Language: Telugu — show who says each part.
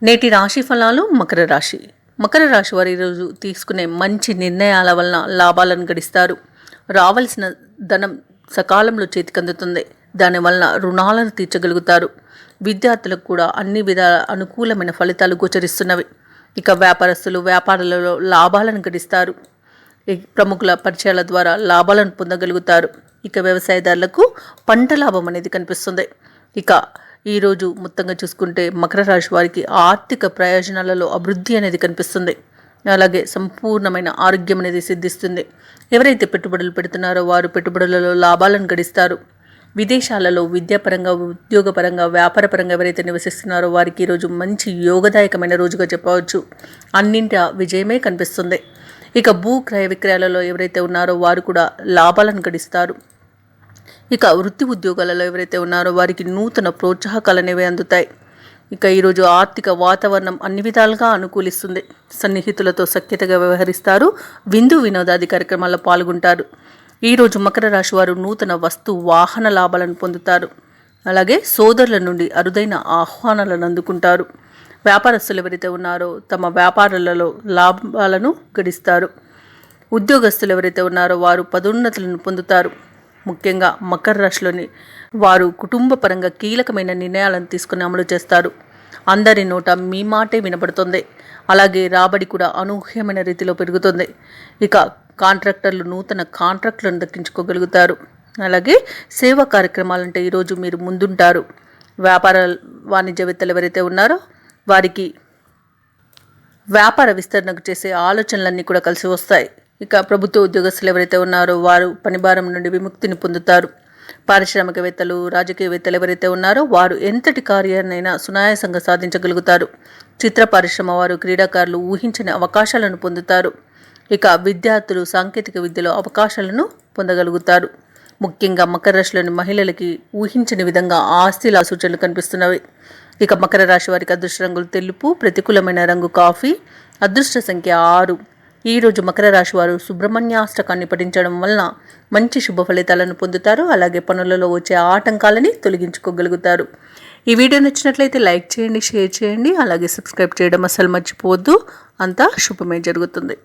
Speaker 1: నేటి రాశి ఫలాలు. మకర రాశి వారు ఈరోజు తీసుకునే మంచి నిర్ణయాల వలన లాభాలను గడిస్తారు. రావాల్సిన ధనం సకాలంలో చేతికందుతుంది. దానివలన రుణాలను తీర్చగలుగుతారు. విద్యార్థులకు కూడా అన్ని విధాల అనుకూలమైన ఫలితాలు గోచరిస్తున్నవి. ఇక వ్యాపారస్తులు వ్యాపారాలలో లాభాలను గడిస్తారు. ప్రముఖుల పరిచయాల ద్వారా లాభాలను పొందగలుగుతారు. ఇక వ్యవసాయదారులకు పంట లాభం అనేది కనిపిస్తుంది. ఇక ఈరోజు మొత్తంగా చూసుకుంటే మకర రాశి వారికి ఆర్థిక ప్రయోజనాలలో అభివృద్ధి అనేది కనిపిస్తుంది. అలాగే సంపూర్ణమైన ఆరోగ్యం అనేది సిద్ధిస్తుంది. ఎవరైతే పెట్టుబడులు పెడుతున్నారో వారు పెట్టుబడులలో లాభాలను గడిస్తారు. విదేశాలలో విద్యాపరంగా, ఉద్యోగపరంగా, వ్యాపారపరంగా ఎవరైతే నివసిస్తున్నారో వారికి ఈరోజు మంచి యోగదాయకమైన రోజుగా చెప్పవచ్చు. అన్నింటి విజయమే కనిపిస్తుంది. ఇక భూ క్రయ విక్రయాలలో ఎవరైతే ఉన్నారో వారు కూడా లాభాలను గడిస్తారు. ఇక వృత్తి ఉద్యోగాలలో ఎవరైతే ఉన్నారో వారికి నూతన ప్రోత్సాహకాలు అనేవి అందుతాయి. ఇక ఈరోజు ఆర్థిక వాతావరణం అన్ని విధాలుగా అనుకూలిస్తుంది. సన్నిహితులతో సఖ్యతగా వ్యవహరిస్తారు. విందు వినోదాది కార్యక్రమాల్లో పాల్గొంటారు. ఈరోజు మకర రాశి వారు నూతన వస్తు వాహన లాభాలను పొందుతారు. అలాగే సోదరుల నుండి అరుదైన ఆహ్వానాలను అందుకుంటారు. వ్యాపారస్తులు ఎవరైతే ఉన్నారో తమ వ్యాపారాలలో లాభాలను గడిస్తారు. ఉద్యోగస్తులు ఎవరైతే ఉన్నారో వారు పదోన్నతులను పొందుతారు. ముఖ్యంగా మకర రాశిలోని వారు కుటుంబ పరంగా కీలకమైన నిర్ణయాలను తీసుకుని అమలు చేస్తారు. అందరి నోట మీ మాటే వినబడుతుంది. అలాగే రాబడి కూడా అనూహ్యమైన రీతిలో పెరుగుతుంది. ఇక కాంట్రాక్టర్లు నూతన కాంట్రాక్టులను దక్కించుకోగలుగుతారు. అలాగే సేవా కార్యక్రమాలంటే ఈరోజు మీరు ముందుంటారు. వ్యాపార వాణిజ్యవేత్తలు ఎవరైతే ఉన్నారో వారికి వ్యాపార విస్తరణకు చేసే ఆలోచనలన్నీ కూడా కలిసి వస్తాయి. ఇక ప్రభుత్వ ఉద్యోగస్తులు ఎవరైతే ఉన్నారో వారు పనిభారం నుండి విముక్తిని పొందుతారు. పారిశ్రామికవేత్తలు, రాజకీయవేత్తలు ఎవరైతే ఉన్నారో వారు ఎంతటి కార్యాన్నైనా సునాయాసంగా సాధించగలుగుతారు. చిత్ర పరిశ్రమ వారు, క్రీడాకారులు ఊహించని అవకాశాలను పొందుతారు. ఇక విద్యార్థులు సాంకేతిక విద్యలో అవకాశాలను పొందగలుగుతారు. ముఖ్యంగా మకర రాశిలోని మహిళలకి ఊహించని విధంగా ఆస్తిల సూచనలు కనిపిస్తున్నవి. ఇక మకర రాశి వారికి అదృష్ట రంగులు తెలుపు, ప్రతికూలమైన రంగు కాఫీ, అదృష్ట సంఖ్య 6. ఈరోజు మకర రాశి వారు సుబ్రహ్మణ్యాష్టకాన్ని పఠించడం వలన మంచి శుభ ఫలితాలను పొందుతారు. అలాగే పనులలో వచ్చే ఆటంకాలని తొలగించుకోగలుగుతారు. ఈ వీడియో నచ్చినట్లయితే లైక్ చేయండి, షేర్ చేయండి, అలాగే సబ్స్క్రైబ్ చేయడం అసలు మర్చిపోవద్దు. అంతా శుభమే జరుగుతుంది.